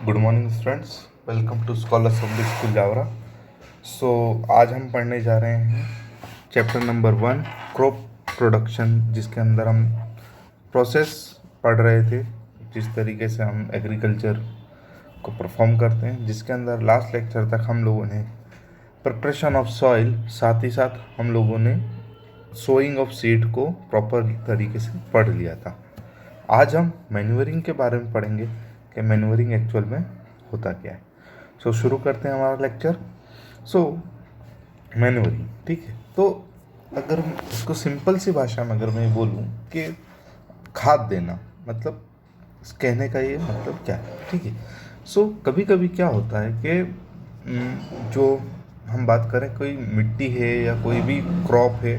Good morning friends, welcome to scholars public school Jaora. So आज हम पढ़ने जा रहे हैं चैप्टर नंबर 1 क्रॉप प्रोडक्शन, जिसके अंदर हम प्रोसेस पढ़ रहे थे, जिस तरीके से हम एग्रीकल्चर को परफॉर्म करते हैं, जिसके अंदर लास्ट लेक्चर तक हम लोगों ने प्रिपरेशन ऑफ सॉइल, साथ ही साथ हम लोगों ने सोइंग ऑफ सीड को प्रॉपर तरीके से पढ़ लिया था। आज हम मैन्यूअरिंग के बारे में पढ़ेंगे कि मैन्यूअरिंग एक्चुअल में होता क्या है। सो शुरू करते हैं हमारा लेक्चर। मैन्यूअरिंग, ठीक है। तो अगर इसको सिंपल सी भाषा में अगर मैं बोलूँ कि खाद देना, मतलब कहने का ये मतलब क्या है, ठीक है। कभी कभी क्या होता है कि जो हम बात करें, कोई मिट्टी है या कोई भी क्रॉप है,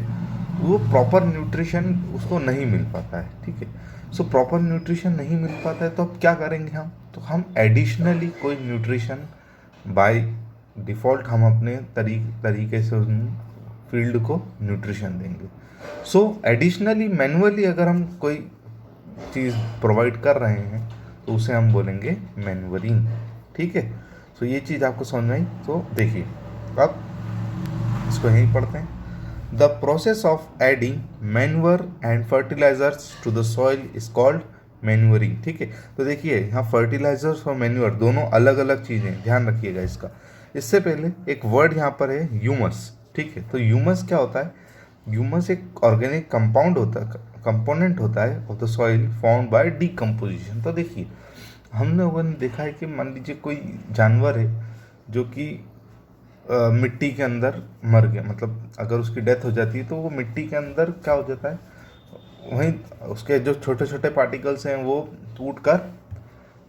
वो प्रॉपर न्यूट्रिशन उसको नहीं मिल पाता है, ठीक है। प्रॉपर न्यूट्रिशन नहीं मिल पाता है तो अब क्या करेंगे हम, तो हम एडिशनली कोई न्यूट्रिशन बाय डिफ़ॉल्ट हम अपने तरीके से उस फील्ड को न्यूट्रिशन देंगे। एडिशनली मैनुअली अगर हम कोई चीज़ प्रोवाइड कर रहे हैं तो उसे हम बोलेंगे मैन्यूअरिंग, ठीक है। ये चीज़ आपको समझ में आई। तो देखिए, अब इसको यहीं पढ़ते हैं। The process of adding manure and fertilizers to the soil is called manuring, ठीक है। तो देखिए, यहाँ फर्टिलाइजर्स और मैन्योर दोनों अलग अलग चीज़ें, ध्यान रखिएगा इसका। इससे पहले एक वर्ड यहाँ पर है ह्यूमस, ठीक है। तो ह्यूमस क्या होता है? ह्यूमस एक ऑर्गेनिक कंपाउंड होता है, कंपोनेंट होता है of the soil formed by decomposition. तो देखिए, हम लोगों ने देखा है कि मान लीजिए कोई जानवर है जो कि मिट्टी के अंदर मर गया, मतलब अगर उसकी डेथ हो जाती है तो वो मिट्टी के अंदर क्या हो जाता है, वहीं उसके जो छोटे छोटे पार्टिकल्स हैं वो टूट कर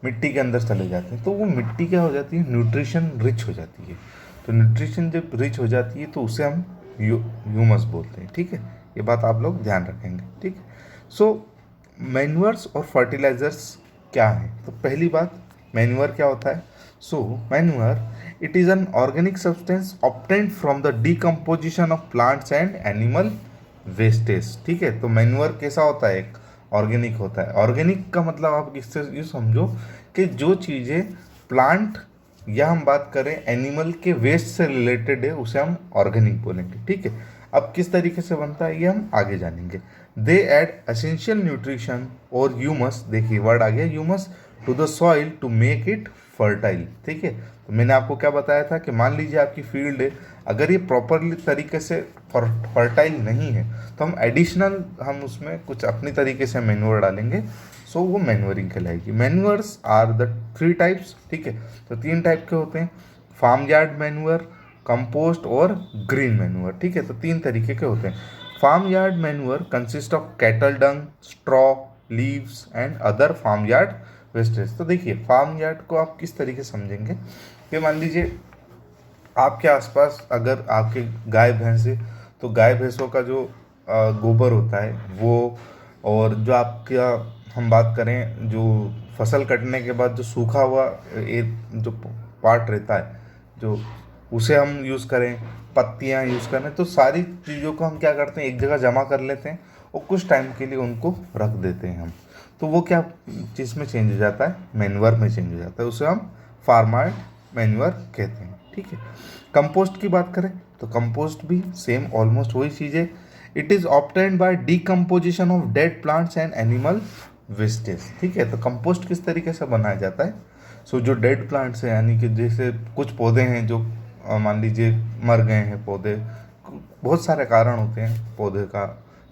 मिट्टी के अंदर चले जाते हैं। तो वो मिट्टी क्या हो जाती है, न्यूट्रिशन रिच हो जाती है। तो न्यूट्रिशन जब रिच हो जाती है तो उसे हम ह्यूमस बोलते हैं, ठीक है। ये बात आप लोग ध्यान रखेंगे, ठीक है। मैन्यूअर्स और फर्टिलाइजर्स क्या है? तो पहली बात, मैन्यूअर क्या होता है? Manure, it is an organic substance obtained from the decomposition of plants and animal wastage, ठीक है। तो मैन्यूअर कैसा होता है? एक ऑर्गेनिक होता है। ऑर्गेनिक का मतलब आप इससे ये समझो कि जो चीज़ें प्लांट या हम बात करें एनिमल के वेस्ट से रिलेटेड है, उसे हम ऑर्गेनिक बोलेंगे, ठीक है। अब किस तरीके से बनता है ये हम आगे जानेंगे। दे एड एसेंशियल न्यूट्रिशन और ह्यूमस, देखिए वर्ड आ गया humus, to the soil to make it fertile, ठीक है। तो मैंने आपको क्या बताया था कि मान लीजिए आपकी फील्ड है, अगर ये प्रॉपरली तरीके से फर्टाइल नहीं है तो हम उसमें कुछ अपनी तरीके से मैन्योर डालेंगे, वो मैन्योरिंग कहलाएगी। मैन्योर्स आर द 3 टाइप्स, ठीक है। तो 3 टाइप के होते हैं, फार्म यार्ड मैन्योर, कंपोस्ट और ग्रीन मैन्योर, ठीक है। तो 3 तरीके के होते हैं। Farm yard manure consist of cattle dung, straw, leaves and other farm yard wastage. तो देखिए, फार्म यार्ड को आप किस तरीके से समझेंगे कि मान लीजिए आपके आसपास अगर आपके गाय भैंस है, तो गाय भैंसों का जो गोबर होता है वो, और जो आपका हम बात करें जो फसल कटने के बाद जो सूखा हुआ जो पार्ट रहता है, जो उसे हम यूज़ करें, पत्तियाँ यूज़ करें, तो सारी चीज़ों को हम क्या करते हैं, एक जगह जमा कर लेते हैं और कुछ टाइम के लिए उनको रख देते हैं हम। तो वो क्या चीज़ में चेंज हो जाता है, मैन्योर में चेंज हो जाता है, उसे हम फार्मर मैन्योर कहते हैं, ठीक है। कंपोस्ट की बात करें तो कंपोस्ट भी सेम ऑलमोस्ट वही चीज़ है। It is obtained by decomposition of dead plants and animal wastage, ठीक है। तो कंपोस्ट किस तरीके से बनाया जाता है? जो डेड प्लांट्स हैं, यानी कि जैसे कुछ पौधे हैं जो मान लीजिए मर गए हैं पौधे, बहुत सारे कारण होते हैं पौधे का,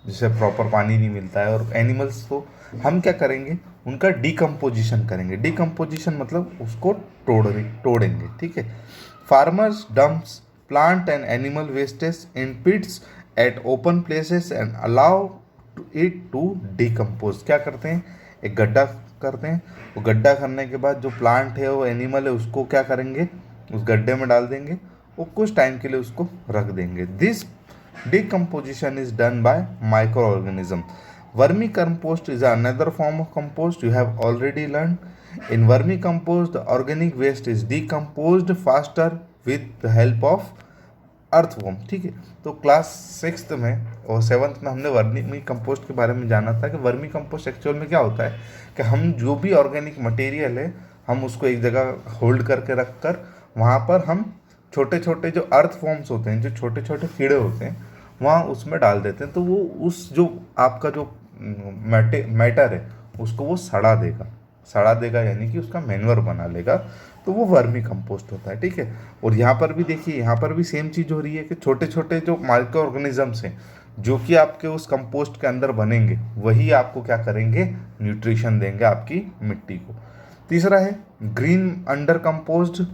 जिसे प्रॉपर पानी नहीं मिलता है, और एनिमल्स को हम क्या करेंगे, उनका डीकम्पोजिशन करेंगे। डीकम्पोजिशन मतलब उसको तोड़ेंगे, ठीक है। Farmers dumps plant and animal wastage in pits at open places and allow it to decompose. क्या करते हैं, एक गड्ढा करते हैं, वो गड्ढा करने के बाद जो प्लांट है, वो एनिमल है, उसको क्या करेंगे, उस गड्ढे में डाल देंगे, वो कुछ टाइम के लिए उसको रख देंगे। This decomposition is done by microorganism. Vermicompost is another form of compost you have already learned. In vermicompost, the organic waste is decomposed faster with the help of earthworm, ठीक है। तो क्लास 6th में और 7th में हमने vermi compost के बारे में जाना था कि वर्मी कंपोस्ट एक्चुअल में क्या होता है, कि हम जो भी ऑर्गेनिक मटेरियल है हम उसको एक जगह होल्ड करके रख कर वहाँ पर हम छोटे छोटे जो अर्थ फॉर्म्स होते हैं, जो छोटे छोटे कीड़े होते हैं, वहाँ उसमें डाल देते हैं, तो वो उस जो आपका जो मैटर है उसको वो सड़ा देगा यानी कि उसका मैन्योर बना लेगा, तो वो वर्मी कंपोस्ट होता है। ठीक है, और यहाँ पर भी देखिए, यहाँ पर भी सेम चीज़ हो रही है कि छोटे छोटे जो माइक्रो ऑर्गेनिजम्स हैं जो कि आपके उस कंपोस्ट के अंदर बनेंगे, वही आपको क्या करेंगे, न्यूट्रिशन देंगे आपकी मिट्टी को। तीसरा है green under composed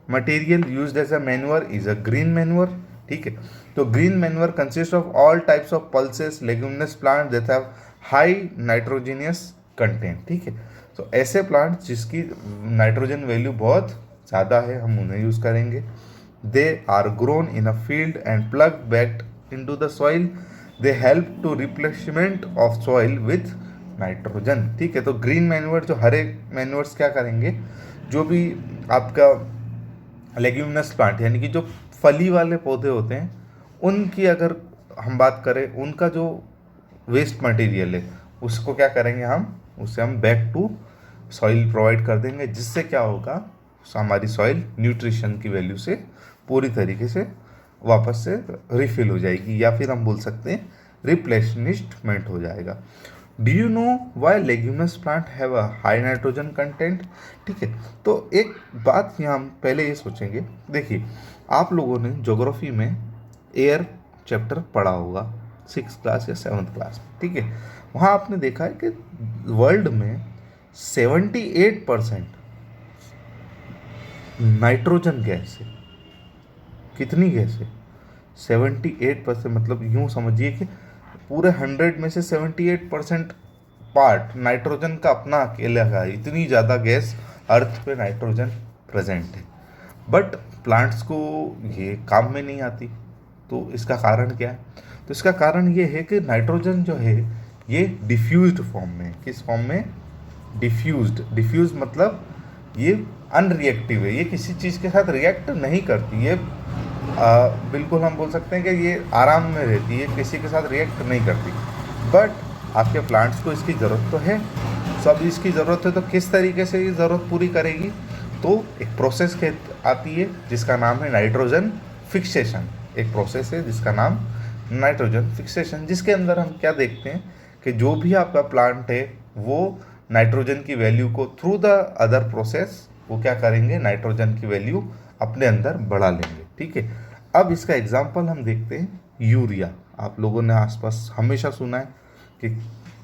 material used as a manure is a green manure. ठीक है, तो green manure consist of all types of pulses leguminous plant that have high nitrogenous content. ठीक है, तो ऐसे प्लांट जिसकी नाइट्रोजन वैल्यू बहुत ज़्यादा है, हम उन्हें यूज़ करेंगे। They are grown in a field and plug back into the soil. They help to replacement of soil with nitrogen. ठीक है, तो ग्रीन मैन्योर जो हरे मैन्योर्स क्या करेंगे, जो भी आपका लेग्यूमिनस प्लांट यानी कि जो फली वाले पौधे होते हैं, उनकी अगर हम बात करें, उनका जो वेस्ट मटेरियल है उसको क्या करेंगे, हम उसे हम बैक टू सॉइल प्रोवाइड कर देंगे, जिससे क्या होगा, हमारी सॉइल न्यूट्रिशन की वैल्यू से पूरी तरीके से वापस से रिफिल हो जाएगी, या फिर हम बोल सकते हैं रिप्लेनिशमेंट हो जाएगा। Do you know why leguminous plant have a high nitrogen content? ठीक है, तो एक बात यहाँ हम पहले ये सोचेंगे। देखिए, आप लोगों ने ज्योग्राफी में एयर चैप्टर पढ़ा होगा 6th क्लास या 7th क्लास में। ठीक है, वहाँ आपने देखा है कि वर्ल्ड में 78% नाइट्रोजन गैस है। कितनी गैस है? 78%, मतलब यूँ समझिए कि पूरे 100 में से 78% पार्ट नाइट्रोजन का अपना अकेले का है। इतनी ज़्यादा गैस अर्थ पे नाइट्रोजन प्रेजेंट है, बट प्लांट्स को ये काम में नहीं आती। तो इसका कारण क्या है? तो इसका कारण ये है कि नाइट्रोजन जो है ये डिफ्यूज्ड फॉर्म में। किस फॉर्म में? डिफ्यूज मतलब ये अनरिएक्टिव है, ये किसी चीज़ के साथ रिएक्ट नहीं करती, ये बिल्कुल हम बोल सकते हैं कि ये आराम में रहती है, किसी के साथ रिएक्ट नहीं करती। बट आपके प्लांट्स को इसकी ज़रूरत तो है, सब इसकी ज़रूरत है, तो किस तरीके से ये ज़रूरत पूरी करेगी? तो एक प्रोसेस आती है जिसका नाम है नाइट्रोजन फिक्सेशन। एक प्रोसेस है जिसका नाम नाइट्रोजन फिक्सेशन, जिसके अंदर हम क्या देखते हैं कि जो भी आपका प्लांट है वो नाइट्रोजन की वैल्यू को थ्रू द अदर प्रोसेस वो क्या करेंगे, नाइट्रोजन की वैल्यू अपने अंदर बढ़ा लेंगे। ठीक है, अब इसका एग्जाम्पल हम देखते हैं यूरिया। आप लोगों ने आसपास हमेशा सुना है कि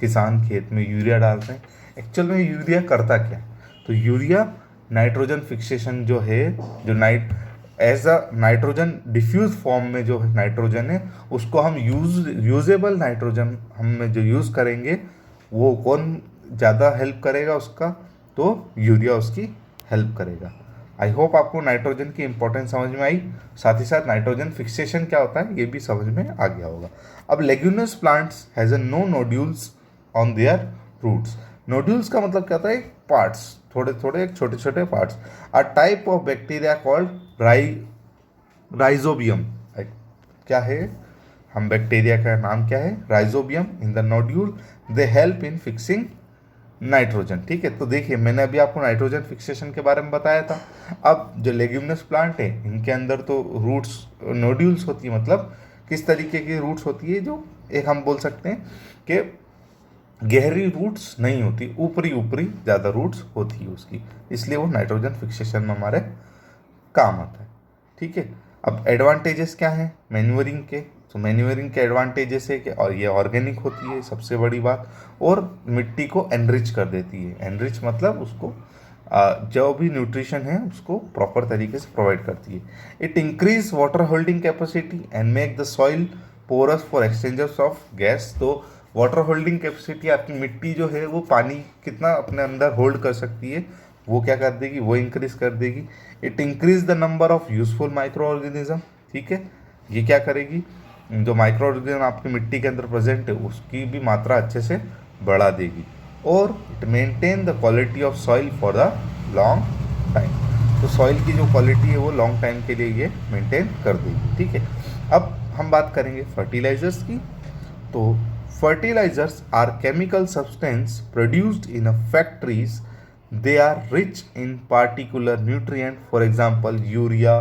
किसान खेत में यूरिया डालते हैं। एक्चुअल में यूरिया करता क्या? तो यूरिया नाइट्रोजन फिक्सेशन जो है, जो as a nitrogen diffuse form में जो नाइट्रोजन है उसको हम यूजेबल नाइट्रोजन हम जो यूज़ करेंगे, वो कौन ज़्यादा हेल्प करेगा उसका? तो यूरिया उसकी हेल्प करेगा। आई होप आपको नाइट्रोजन की इंपॉर्टेंस समझ में आई, साथ ही साथ नाइट्रोजन फिक्सेशन क्या होता है ये भी समझ में आ गया होगा। अब leguminous plants has no nodules on their roots. Nodules का मतलब क्या होता है? पार्ट्स, थोड़े थोड़े छोटे छोटे parts. A type of bacteria called rhizobium. क्या है? हम बैक्टीरिया का नाम क्या है? Rhizobium in the nodule. They help in fixing nitrogen. ठीक है, तो देखिए मैंने अभी आपको नाइट्रोजन फिक्सेशन के बारे में बताया था। अब जो लेग्यूमिनस प्लांट है इनके अंदर तो रूट्स नोड्यूल्स होती है, मतलब किस तरीके की रूट्स होती है, जो एक हम बोल सकते हैं कि गहरी रूट्स नहीं होती, ऊपरी ऊपरी ज़्यादा रूट्स होती है उसकी, इसलिए वो नाइट्रोजन फिक्सेशन में हमारे काम आता है। ठीक है, अब एडवांटेजेस क्या हैं मैन्यूअरिंग के? तो मैन्यूअरिंग के एडवांटेजेस है कि और ये ऑर्गेनिक होती है सबसे बड़ी बात, और मिट्टी को एनरिच कर देती है। एनरिच मतलब उसको जो भी न्यूट्रिशन है उसको प्रॉपर तरीके से प्रोवाइड करती है। It increase water holding capacity and make the soil porous for exchangers of gas. तो वाटर होल्डिंग कैपेसिटी, आपकी मिट्टी जो है वो पानी कितना अपने अंदर होल्ड कर सकती है वो क्या कर देगी, वो इंक्रीज कर देगी। It increase the number of useful micro organism. ठीक है, ये क्या करेगी, जो माइक्रो ऑर्गेनिज्म आपकी मिट्टी के अंदर प्रेजेंट है उसकी भी मात्रा अच्छे से बढ़ा देगी। और it maintain the quality of soil for the long time. तो सॉइल की जो क्वालिटी है वो लॉन्ग टाइम के लिए ये मेंटेन कर देगी। ठीक है, अब हम बात करेंगे फर्टिलाइजर्स की। तो fertilizers are chemical substance produced in a factories they are rich in particular nutrient, for example urea,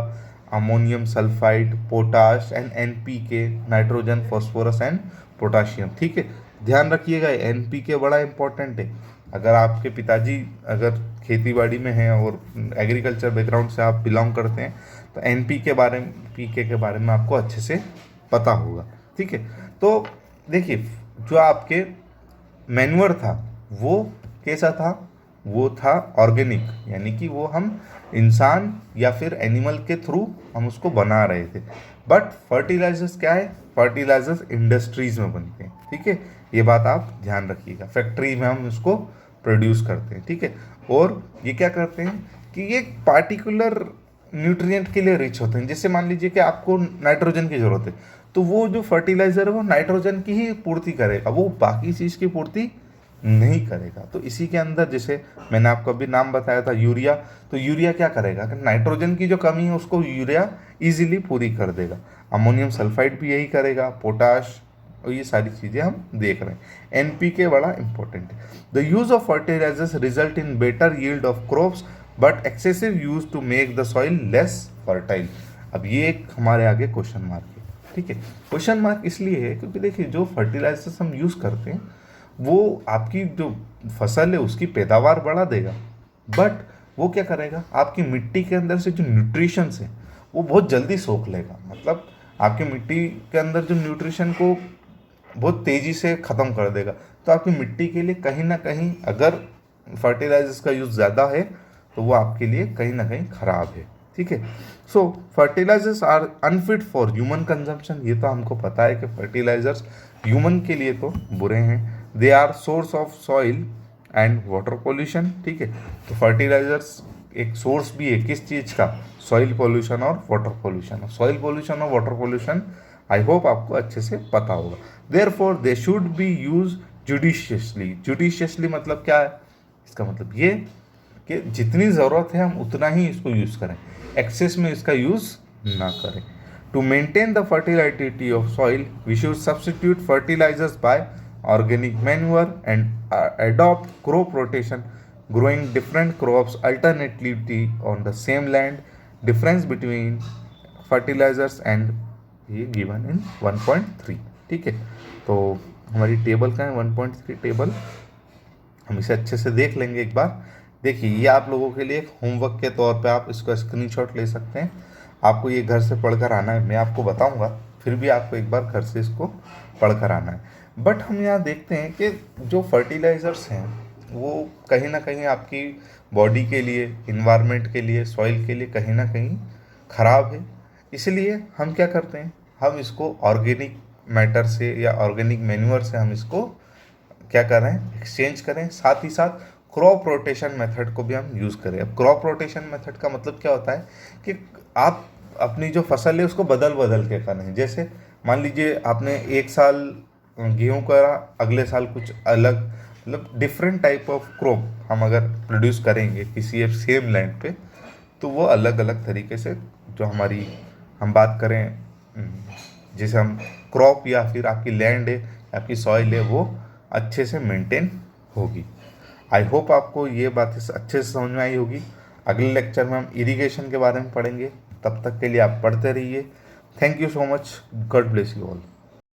ammonium sulfide, potash and NPK, nitrogen phosphorus and potassium. ठीक है, ध्यान रखिएगा NPK बड़ा इंपॉर्टेंट है। अगर आपके पिताजी अगर खेती बाड़ी में हैं और एग्रीकल्चर बैकग्राउंड से आप बिलोंग करते हैं तो पीके के बारे में आपको अच्छे से पता होगा। ठीक है, तो देखिए जो आपके मैन्योर था वो कैसा था, वो था ऑर्गेनिक, यानी कि वो हम इंसान या फिर एनिमल के थ्रू हम उसको बना रहे थे। बट फर्टिलाइजर्स क्या है, फर्टिलाइजर्स इंडस्ट्रीज में बनते हैं। ठीक है, ये बात आप ध्यान रखिएगा, फैक्ट्री में हम उसको प्रोड्यूस करते हैं। ठीक है, और ये क्या करते हैं कि ये पार्टिकुलर न्यूट्रिएंट के लिए रिच होते हैं। जैसे मान लीजिए कि आपको नाइट्रोजन की जरूरत है तो वो जो फर्टिलाइजर है वो नाइट्रोजन की ही पूर्ति करेगा, वो बाकी चीज़ की पूर्ति नहीं करेगा। तो इसी के अंदर जैसे मैंने आपको अभी नाम बताया था यूरिया, तो यूरिया क्या करेगा कि नाइट्रोजन की जो कमी है उसको यूरिया इजीली पूरी कर देगा। अमोनियम सल्फाइड भी यही करेगा, पोटाश, और ये सारी चीज़ें हम देख रहे हैं। एनपीके बड़ा इंपॉर्टेंट है। The use of fertilisers result in better yield of crops but excessive use to make the soil less fertile. अब ये एक हमारे आगे क्वेश्चन मार्क है। ठीक है, क्वेश्चन मार्क इसलिए है क्योंकि देखिए जो फर्टिलाइजर्स हम यूज़ करते हैं वो आपकी जो फसल है उसकी पैदावार बढ़ा देगा, बट वो क्या करेगा, आपकी मिट्टी के अंदर से जो न्यूट्रिशंस है वो बहुत जल्दी सोख लेगा। मतलब आपकी मिट्टी के अंदर जो न्यूट्रिशन को बहुत तेज़ी से ख़त्म कर देगा। तो आपकी मिट्टी के लिए कहीं ना कहीं अगर फर्टिलाइजर्स का यूज़ ज़्यादा है तो वो आपके लिए कहीं ना कहीं ख़राब है। ठीक है, so fertilisers are unfit for human consumption. ये तो हमको पता है कि फर्टिलाइजर्स ह्यूमन के लिए तो बुरे हैं। They are source of soil and water pollution. ठीक है, तो फर्टिलाइजर्स एक सोर्स भी है किस चीज़ का, सॉइल पोल्यूशन और वाटर पोल्यूशन। सॉइल पोल्यूशन और वाटर पोल्यूशन आई होप आपको अच्छे से पता होगा। Therefore they should be use judiciously. Judiciously मतलब क्या है, इसका मतलब ये कि जितनी ज़रूरत है हम उतना ही इसको यूज़ करें, एक्सेस में इसका यूज़ ना करें। To maintain the fertility of soil we should substitute fertilisers by organic manure and adopt crop rotation, growing different crops alternately on the same land. Difference between fertilizers and ये given in 1.3। ठीक है, तो हमारी table का है 1.3 table, हम इसे अच्छे से देख लेंगे एक बार। देखिए ये आप लोगों के लिए होमवर्क के तौर पे आप इसका स्क्रीनशॉट ले सकते हैं। आपको ये घर से पढ़कर आना है, मैं आपको बताऊंगा, फिर भी आपको एक बार घर से इसको पढ़कर आना है। बट हम यहाँ देखते हैं कि जो फर्टिलाइज़र्स हैं वो कहीं ना कहीं आपकी बॉडी के लिए, इन्वायरमेंट के लिए, सॉइल के लिए कहीं ना कहीं ख़राब है। इसलिए हम क्या करते हैं, हम इसको ऑर्गेनिक मैटर से या ऑर्गेनिक मैन्यूअर से हम इसको क्या कर रहे हैं, एक्सचेंज करें। साथ ही साथ क्रॉप रोटेशन मेथड को भी हम यूज़ करें। अब क्रॉप रोटेशन मेथड का मतलब क्या होता है कि आप अपनी जो फसल है उसको बदल बदल के करें। जैसे मान लीजिए आपने एक साल गेहूँ करा, अगले साल कुछ अलग, मतलब डिफरेंट टाइप ऑफ क्रॉप हम अगर प्रोड्यूस करेंगे किसी सेम लैंड पे तो वो अलग अलग तरीके से जो हमारी हम बात करें जैसे हम क्रॉप या फिर आपकी लैंड है, आपकी सॉइल है, वो अच्छे से मेंटेन होगी। आई होप आपको ये बात अच्छे से समझ में आई होगी। अगले लेक्चर में हम इरिगेशन के बारे में पढ़ेंगे, तब तक के लिए आप पढ़ते रहिए। Thank you so much, God bless you all.